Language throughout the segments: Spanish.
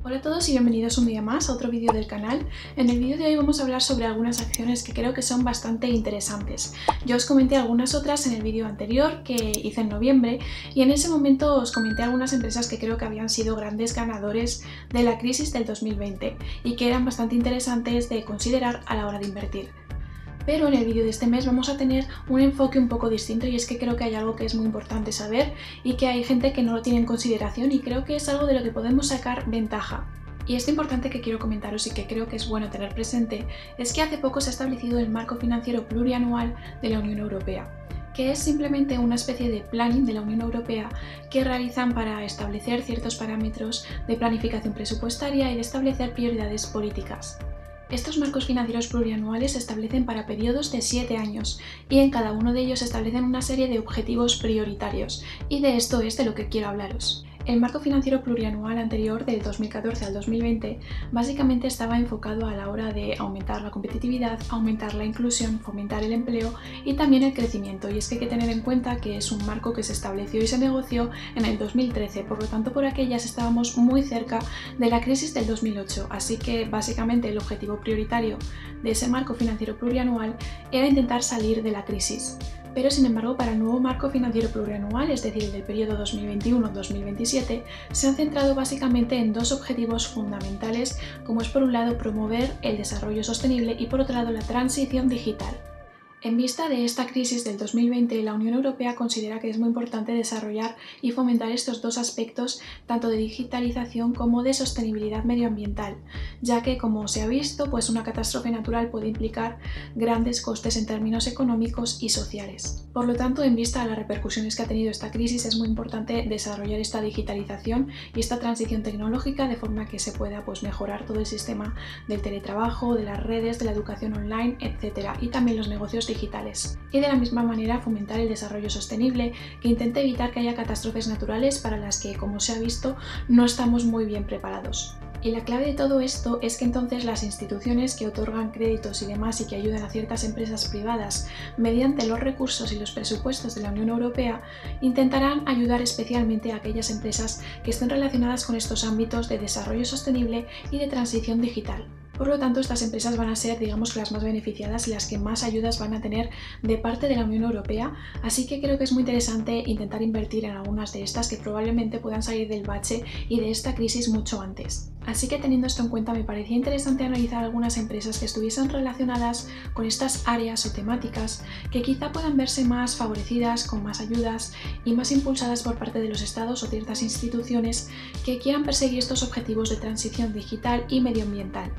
Hola a todos y bienvenidos un día más a otro vídeo del canal. En el vídeo de hoy vamos a hablar sobre algunas acciones que creo que son bastante interesantes. Yo os comenté algunas otras en el vídeo anterior que hice en noviembre y en ese momento os comenté algunas empresas que creo que habían sido grandes ganadores de la crisis del 2020 y que eran bastante interesantes de considerar a la hora de invertir. Pero en el vídeo de este mes vamos a tener un enfoque un poco distinto y es que creo que hay algo que es muy importante saber y que hay gente que no lo tiene en consideración y creo que es algo de lo que podemos sacar ventaja. Y esto importante que quiero comentaros y que creo que es bueno tener presente es que hace poco se ha establecido el marco financiero plurianual de la Unión Europea, que es simplemente una especie de planning de la Unión Europea que realizan para establecer ciertos parámetros de planificación presupuestaria y de establecer prioridades políticas. Estos marcos financieros plurianuales se establecen para periodos de 7 años y en cada uno de ellos se establecen una serie de objetivos prioritarios y de esto es de lo que quiero hablaros. El marco financiero plurianual anterior del 2014 al 2020 básicamente estaba enfocado a la hora de aumentar la competitividad, aumentar la inclusión, fomentar el empleo y también el crecimiento. Y es que hay que tener en cuenta que es un marco que se estableció y se negoció en el 2013, por lo tanto por aquellas estábamos muy cerca de la crisis del 2008, así que básicamente el objetivo prioritario de ese marco financiero plurianual era intentar salir de la crisis. Pero sin embargo, para el nuevo marco financiero plurianual, es decir, el del periodo 2021-2027, se han centrado básicamente en dos objetivos fundamentales, como es por un lado promover el desarrollo sostenible y por otro lado la transición digital. En vista de esta crisis del 2020, la Unión Europea considera que es muy importante desarrollar y fomentar estos dos aspectos, tanto de digitalización como de sostenibilidad medioambiental, ya que, como se ha visto, pues una catástrofe natural puede implicar grandes costes en términos económicos y sociales. Por lo tanto, en vista de las repercusiones que ha tenido esta crisis, es muy importante desarrollar esta digitalización y esta transición tecnológica de forma que se pueda mejorar todo el sistema del teletrabajo, de las redes, de la educación online, etc. y también los negocios digitales. Y de la misma manera fomentar el desarrollo sostenible que intente evitar que haya catástrofes naturales para las que, como se ha visto, no estamos muy bien preparados. Y la clave de todo esto es que entonces las instituciones que otorgan créditos y demás y que ayudan a ciertas empresas privadas mediante los recursos y los presupuestos de la Unión Europea intentarán ayudar especialmente a aquellas empresas que estén relacionadas con estos ámbitos de desarrollo sostenible y de transición digital. Por lo tanto, estas empresas van a ser, digamos, las más beneficiadas y las que más ayudas van a tener de parte de la Unión Europea, así que creo que es muy interesante intentar invertir en algunas de estas que probablemente puedan salir del bache y de esta crisis mucho antes. Así que teniendo esto en cuenta me parecía interesante analizar algunas empresas que estuviesen relacionadas con estas áreas o temáticas que quizá puedan verse más favorecidas, con más ayudas y más impulsadas por parte de los estados o ciertas instituciones que quieran perseguir estos objetivos de transición digital y medioambiental.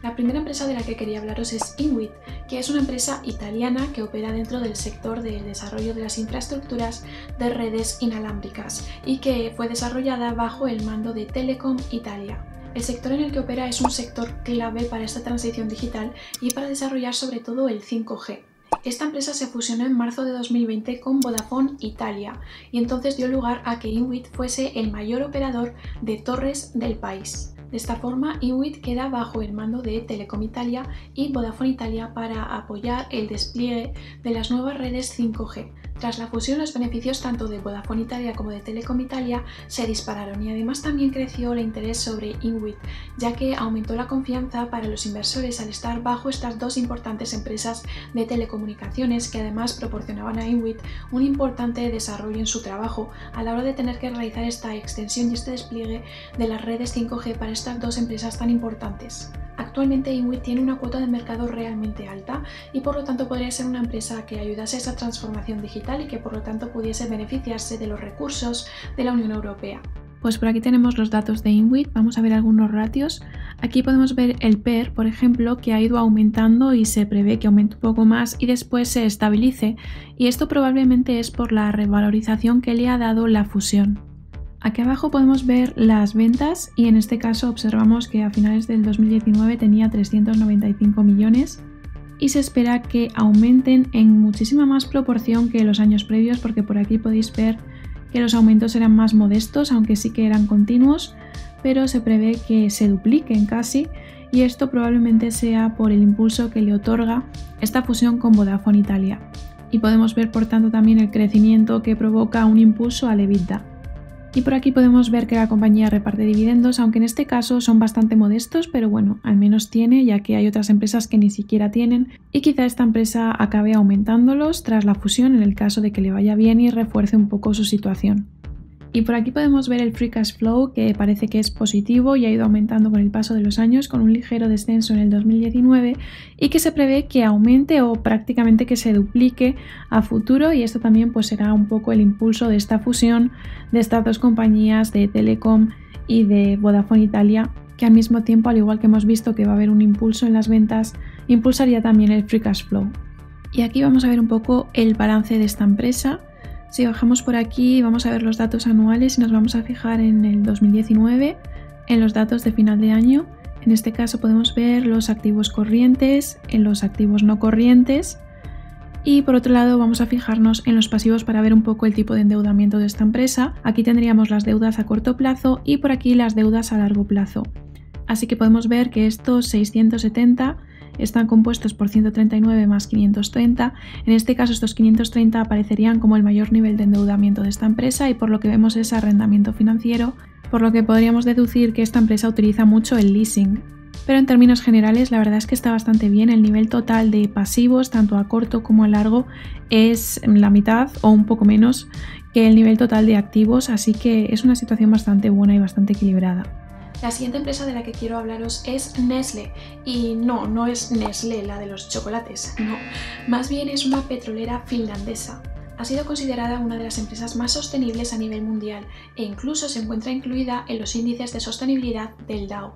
La primera empresa de la que quería hablaros es INWIT, que es una empresa italiana que opera dentro del sector del desarrollo de las infraestructuras de redes inalámbricas y que fue desarrollada bajo el mando de Telecom Italia. El sector en el que opera es un sector clave para esta transición digital y para desarrollar sobre todo el 5G. Esta empresa se fusionó en marzo de 2020 con Vodafone Italia y entonces dio lugar a que INWIT fuese el mayor operador de torres del país. De esta forma, INWIT queda bajo el mando de Telecom Italia y Vodafone Italia para apoyar el despliegue de las nuevas redes 5G. Tras la fusión, los beneficios tanto de Vodafone Italia como de Telecom Italia se dispararon y además también creció el interés sobre INWIT, ya que aumentó la confianza para los inversores al estar bajo estas dos importantes empresas de telecomunicaciones que además proporcionaban a INWIT un importante desarrollo en su trabajo a la hora de tener que realizar esta extensión y este despliegue de las redes 5G para estas dos empresas tan importantes. Actualmente INWIT tiene una cuota de mercado realmente alta y por lo tanto podría ser una empresa que ayudase a esa transformación digital y que por lo tanto pudiese beneficiarse de los recursos de la Unión Europea. Pues por aquí tenemos los datos de INWIT, vamos a ver algunos ratios. Aquí podemos ver el PER, por ejemplo, que ha ido aumentando y se prevé que aumente un poco más y después se estabilice, y esto probablemente es por la revalorización que le ha dado la fusión. Aquí abajo podemos ver las ventas y en este caso observamos que a finales del 2019 tenía 395 millones y se espera que aumenten en muchísima más proporción que los años previos, porque por aquí podéis ver que los aumentos eran más modestos, aunque sí que eran continuos, pero se prevé que se dupliquen casi y esto probablemente sea por el impulso que le otorga esta fusión con Vodafone Italia. Y podemos ver por tanto también el crecimiento que provoca un impulso al EBITDA. Y por aquí podemos ver que la compañía reparte dividendos, aunque en este caso son bastante modestos, pero bueno, al menos tiene, ya que hay otras empresas que ni siquiera tienen, y quizá esta empresa acabe aumentándolos tras la fusión en el caso de que le vaya bien y refuerce un poco su situación. Y por aquí podemos ver el free cash flow, que parece que es positivo y ha ido aumentando con el paso de los años, con un ligero descenso en el 2019 y que se prevé que aumente o prácticamente que se duplique a futuro, y esto también pues será un poco el impulso de esta fusión de estas dos compañías de Telecom y de Vodafone Italia, que al mismo tiempo, al igual que hemos visto que va a haber un impulso en las ventas, impulsaría también el free cash flow. Y aquí vamos a ver un poco el balance de esta empresa. Si bajamos por aquí vamos a ver los datos anuales y nos vamos a fijar en el 2019, en los datos de final de año. En este caso podemos ver los activos corrientes, en los activos no corrientes, y por otro lado vamos a fijarnos en los pasivos para ver un poco el tipo de endeudamiento de esta empresa. Aquí tendríamos las deudas a corto plazo y por aquí las deudas a largo plazo. Así que podemos ver que estos 670 están compuestos por 139 más 530. En este caso estos 530 aparecerían como el mayor nivel de endeudamiento de esta empresa y por lo que vemos es arrendamiento financiero, por lo que podríamos deducir que esta empresa utiliza mucho el leasing. Pero en términos generales la verdad es que está bastante bien. El nivel total de pasivos, tanto a corto como a largo, es la mitad o un poco menos que el nivel total de activos, así que es una situación bastante buena y bastante equilibrada. La siguiente empresa de la que quiero hablaros es Nestlé, y no es Nestlé, la de los chocolates, no, más bien es una petrolera finlandesa. Ha sido considerada una de las empresas más sostenibles a nivel mundial e incluso se encuentra incluida en los índices de sostenibilidad del Dow.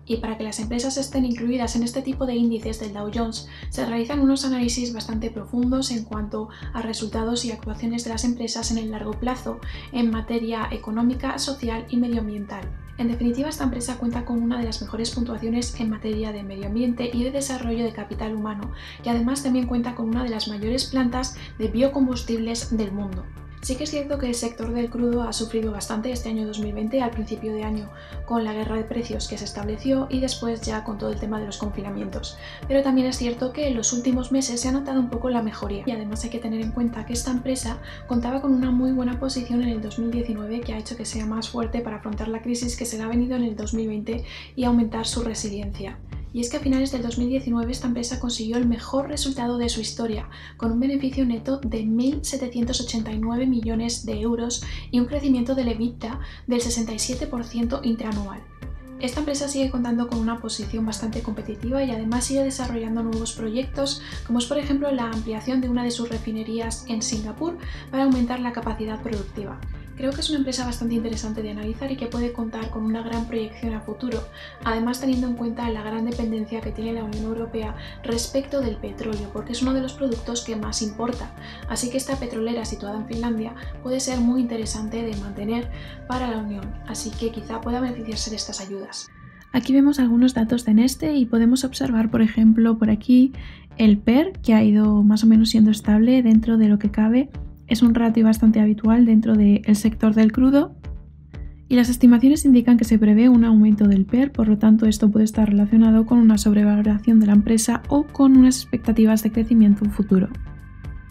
Y para que las empresas estén incluidas en este tipo de índices del Dow Jones, se realizan unos análisis bastante profundos en cuanto a resultados y actuaciones de las empresas en el largo plazo, en materia económica, social y medioambiental. En definitiva, esta empresa cuenta con una de las mejores puntuaciones en materia de medio ambiente y de desarrollo de capital humano, y además también cuenta con una de las mayores plantas de biocombustibles del mundo. Sí que es cierto que el sector del crudo ha sufrido bastante este año 2020, al principio de año con la guerra de precios que se estableció y después ya con todo el tema de los confinamientos. Pero también es cierto que en los últimos meses se ha notado un poco la mejoría, y además hay que tener en cuenta que esta empresa contaba con una muy buena posición en el 2019 que ha hecho que sea más fuerte para afrontar la crisis que se le ha venido en el 2020 y aumentar su resiliencia. Y es que a finales del 2019 esta empresa consiguió el mejor resultado de su historia, con un beneficio neto de 1.789 millones de euros y un crecimiento del EBITDA del 67% interanual. Esta empresa sigue contando con una posición bastante competitiva y además sigue desarrollando nuevos proyectos, como es por ejemplo la ampliación de una de sus refinerías en Singapur para aumentar la capacidad productiva. Creo que es una empresa bastante interesante de analizar y que puede contar con una gran proyección a futuro, además teniendo en cuenta la gran dependencia que tiene la Unión Europea respecto del petróleo, porque es uno de los productos que más importa, así que esta petrolera situada en Finlandia puede ser muy interesante de mantener para la Unión, así que quizá pueda beneficiarse de estas ayudas. Aquí vemos algunos datos de Neste y podemos observar, por ejemplo, por aquí el PER, que ha ido más o menos siendo estable dentro de lo que cabe. Es un ratio bastante habitual dentro del sector del crudo y las estimaciones indican que se prevé un aumento del PER, por lo tanto esto puede estar relacionado con una sobrevaloración de la empresa o con unas expectativas de crecimiento futuro.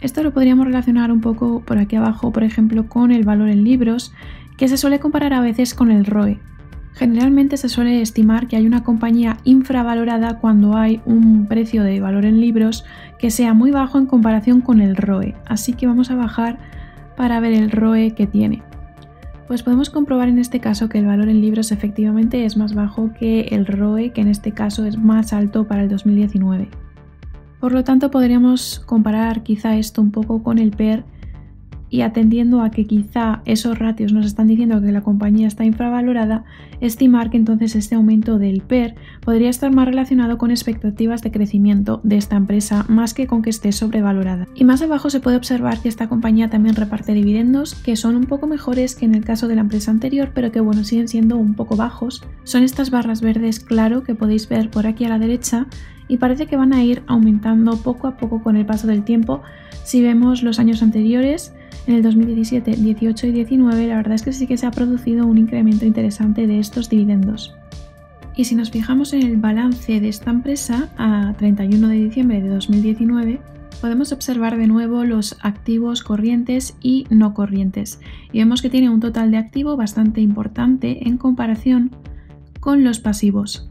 Esto lo podríamos relacionar un poco por aquí abajo, por ejemplo, con el valor en libros, que se suele comparar a veces con el ROE. Generalmente se suele estimar que hay una compañía infravalorada cuando hay un precio de valor en libros que sea muy bajo en comparación con el ROE, así que vamos a bajar para ver el ROE que tiene. Pues podemos comprobar en este caso que el valor en libros efectivamente es más bajo que el ROE, que en este caso es más alto para el 2019. Por lo tanto podríamos comparar quizá esto un poco con el PER, y atendiendo a que quizá esos ratios nos están diciendo que la compañía está infravalorada, estimar que entonces este aumento del PER podría estar más relacionado con expectativas de crecimiento de esta empresa más que con que esté sobrevalorada. Y más abajo se puede observar que esta compañía también reparte dividendos, que son un poco mejores que en el caso de la empresa anterior, pero que bueno, siguen siendo un poco bajos. Son estas barras verdes claro que podéis ver por aquí a la derecha, y parece que van a ir aumentando poco a poco con el paso del tiempo. Si vemos los años anteriores, en el 2017, 18 y 19, la verdad es que sí que se ha producido un incremento interesante de estos dividendos. Y si nos fijamos en el balance de esta empresa a 31 de diciembre de 2019, podemos observar de nuevo los activos corrientes y no corrientes y vemos que tiene un total de activo bastante importante en comparación con los pasivos.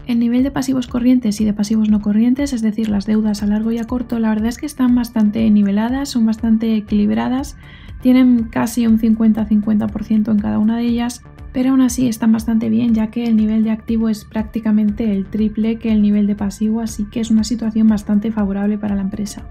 El nivel de pasivos corrientes y de pasivos no corrientes, es decir, las deudas a largo y a corto, la verdad es que están bastante niveladas, son bastante equilibradas, tienen casi un 50-50% en cada una de ellas, pero aún así están bastante bien, ya que el nivel de activo es prácticamente el triple que el nivel de pasivo, así que es una situación bastante favorable para la empresa.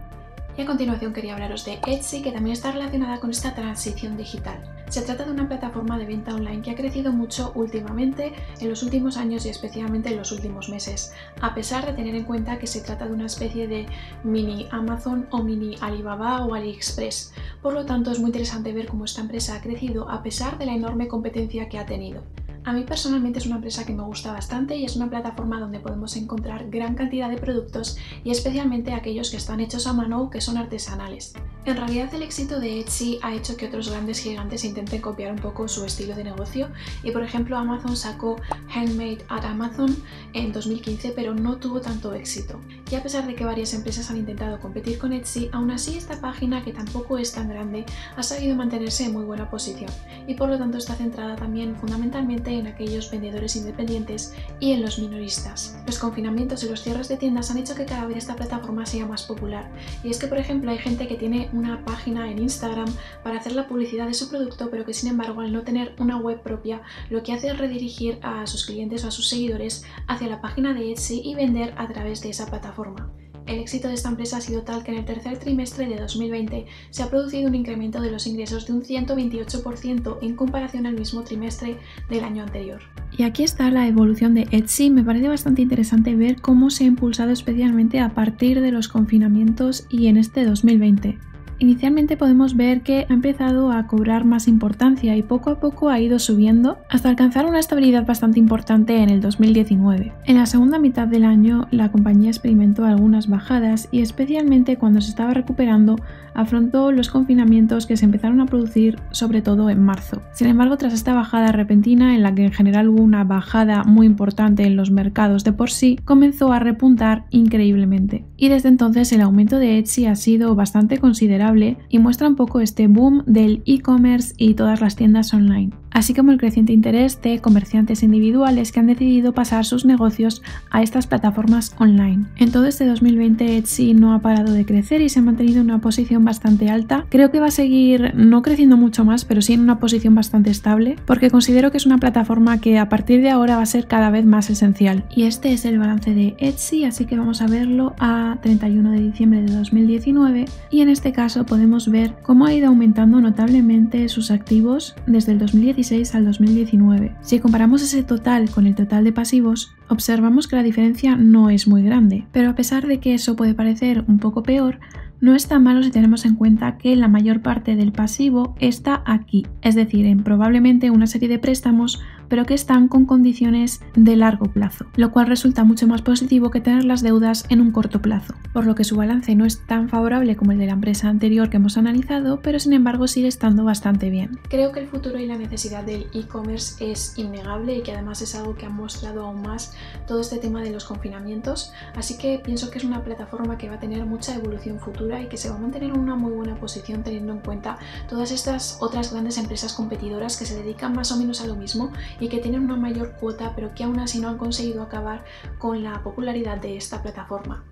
Y a continuación quería hablaros de Etsy, que también está relacionada con esta transición digital. Se trata de una plataforma de venta online que ha crecido mucho últimamente, en los últimos años y especialmente en los últimos meses, a pesar de tener en cuenta que se trata de una especie de mini Amazon o mini Alibaba o AliExpress. Por lo tanto, es muy interesante ver cómo esta empresa ha crecido a pesar de la enorme competencia que ha tenido. A mí personalmente es una empresa que me gusta bastante y es una plataforma donde podemos encontrar gran cantidad de productos y especialmente aquellos que están hechos a mano o que son artesanales. En realidad el éxito de Etsy ha hecho que otros grandes gigantes intenten copiar un poco su estilo de negocio y por ejemplo Amazon sacó Handmade at Amazon en 2015 pero no tuvo tanto éxito. Y a pesar de que varias empresas han intentado competir con Etsy, aún así esta página, que tampoco es tan grande, ha sabido mantenerse en muy buena posición y por lo tanto está centrada también fundamentalmente en aquellos vendedores independientes y en los minoristas. Los confinamientos y los cierres de tiendas han hecho que cada vez esta plataforma sea más popular y es que por ejemplo hay gente que tiene una página en Instagram para hacer la publicidad de su producto pero que sin embargo al no tener una web propia lo que hace es redirigir a sus clientes o a sus seguidores hacia la página de Etsy y vender a través de esa plataforma. El éxito de esta empresa ha sido tal que en el tercer trimestre de 2020 se ha producido un incremento de los ingresos de un 128% en comparación al mismo trimestre del año anterior. Y aquí está la evolución de Etsy. Me parece bastante interesante ver cómo se ha impulsado especialmente a partir de los confinamientos y en este 2020. Inicialmente podemos ver que ha empezado a cobrar más importancia y poco a poco ha ido subiendo hasta alcanzar una estabilidad bastante importante en el 2019. En la segunda mitad del año la compañía experimentó algunas bajadas y especialmente cuando se estaba recuperando afrontó los confinamientos que se empezaron a producir sobre todo en marzo. Sin embargo, tras esta bajada repentina en la que en general hubo una bajada muy importante en los mercados de por sí, comenzó a repuntar increíblemente. Y desde entonces el aumento de Etsy ha sido bastante considerable y muestra un poco este boom del e-commerce y todas las tiendas online, así como el creciente interés de comerciantes individuales que han decidido pasar sus negocios a estas plataformas online. En todo este 2020 Etsy no ha parado de crecer y se ha mantenido en una posición bastante alta. Creo que va a seguir no creciendo mucho más, pero sí en una posición bastante estable, porque considero que es una plataforma que a partir de ahora va a ser cada vez más esencial. Y este es el balance de Etsy, así que vamos a verlo a 31 de diciembre de 2019 y en este caso podemos ver cómo ha ido aumentando notablemente sus activos desde el 2016 al 2019. Si comparamos ese total con el total de pasivos, observamos que la diferencia no es muy grande, pero a pesar de que eso puede parecer un poco peor, no es tan malo si tenemos en cuenta que la mayor parte del pasivo está aquí, es decir, en probablemente una serie de préstamos, pero que están con condiciones de largo plazo, lo cual resulta mucho más positivo que tener las deudas en un corto plazo, por lo que su balance no es tan favorable como el de la empresa anterior que hemos analizado, pero sin embargo sigue estando bastante bien. Creo que el futuro y la necesidad del e-commerce es innegable y que además es algo que ha mostrado aún más todo este tema de los confinamientos, así que pienso que es una plataforma que va a tener mucha evolución futura y que se va a mantener en una muy buena posición teniendo en cuenta todas estas otras grandes empresas competidoras que se dedican más o menos a lo mismo y que tienen una mayor cuota pero que aún así no han conseguido acabar con la popularidad de esta plataforma.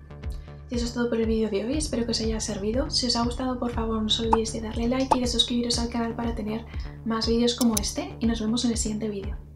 Y eso es todo por el vídeo de hoy, espero que os haya servido. Si os ha gustado, por favor no os olvidéis de darle like y de suscribiros al canal para tener más vídeos como este y nos vemos en el siguiente vídeo.